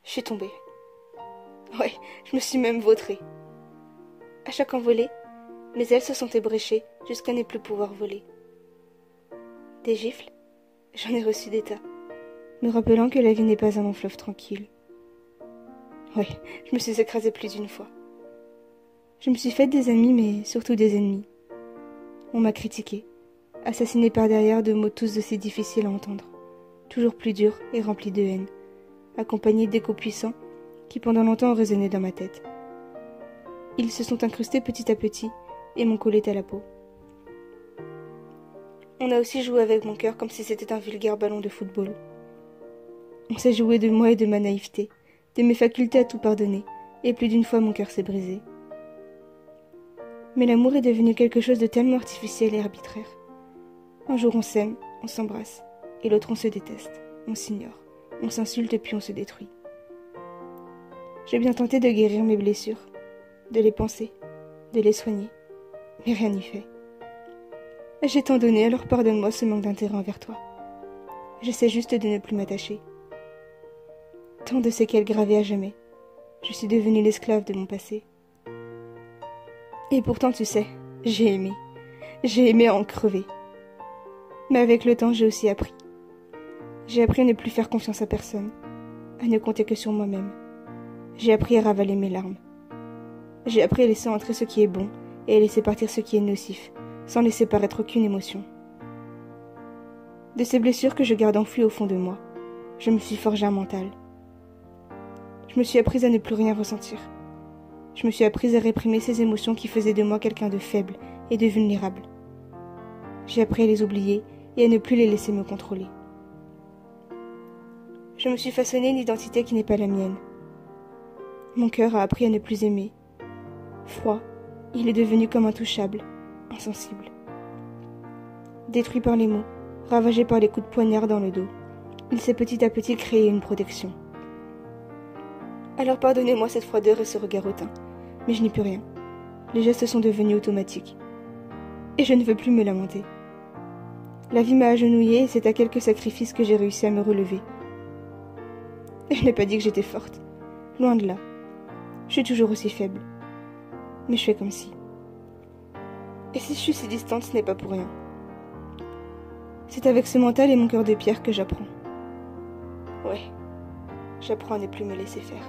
Je suis tombée. Ouais, je me suis même vautrée. À chaque envolée, mes ailes se sont ébréchées jusqu'à ne plus pouvoir voler. Des gifles, j'en ai reçu des tas, me rappelant que la vie n'est pas un long fleuve tranquille. Ouais, je me suis écrasée plus d'une fois. Je me suis faite des amis, mais surtout des ennemis. On m'a critiquée, assassinée par derrière de mots tous aussi difficiles à entendre, toujours plus durs et remplis de haine, accompagnés d'échos puissants qui pendant longtemps ont résonné dans ma tête. Ils se sont incrustés petit à petit et m'ont collé à la peau. On a aussi joué avec mon cœur comme si c'était un vulgaire ballon de football. On s'est joué de moi et de ma naïveté, de mes facultés à tout pardonner, et plus d'une fois mon cœur s'est brisé. Mais l'amour est devenu quelque chose de tellement artificiel et arbitraire. Un jour on s'aime, on s'embrasse, et l'autre on se déteste, on s'ignore, on s'insulte puis on se détruit. J'ai bien tenté de guérir mes blessures, de les penser, de les soigner, mais rien n'y fait. J'ai tant donné, alors pardonne-moi ce manque d'intérêt envers toi. J'essaie juste de ne plus m'attacher. Tant de séquelles gravées à jamais. Je suis devenue l'esclave de mon passé. Et pourtant, tu sais, j'ai aimé. J'ai aimé à en crever. Mais avec le temps, j'ai aussi appris. J'ai appris à ne plus faire confiance à personne, à ne compter que sur moi-même. J'ai appris à ravaler mes larmes. J'ai appris à laisser entrer ce qui est bon et à laisser partir ce qui est nocif, sans laisser paraître aucune émotion. De ces blessures que je garde enfouies au fond de moi, je me suis forgé un mental. Je me suis apprise à ne plus rien ressentir. Je me suis apprise à réprimer ces émotions qui faisaient de moi quelqu'un de faible et de vulnérable. J'ai appris à les oublier et à ne plus les laisser me contrôler. Je me suis façonné une identité qui n'est pas la mienne. Mon cœur a appris à ne plus aimer. Froid, il est devenu comme intouchable, insensible. Détruit par les mots, ravagé par les coups de poignard dans le dos, il s'est petit à petit créé une protection. Alors pardonnez-moi cette froideur et ce regard hautain, mais je n'y peux rien. Les gestes sont devenus automatiques. Et je ne veux plus me lamenter. La vie m'a agenouillée et c'est à quelques sacrifices que j'ai réussi à me relever. Et je n'ai pas dit que j'étais forte. Loin de là. Je suis toujours aussi faible. Mais je fais comme si. Et si je suis si distante, ce n'est pas pour rien. C'est avec ce mental et mon cœur de pierre que j'apprends. Ouais, j'apprends à ne plus me laisser faire.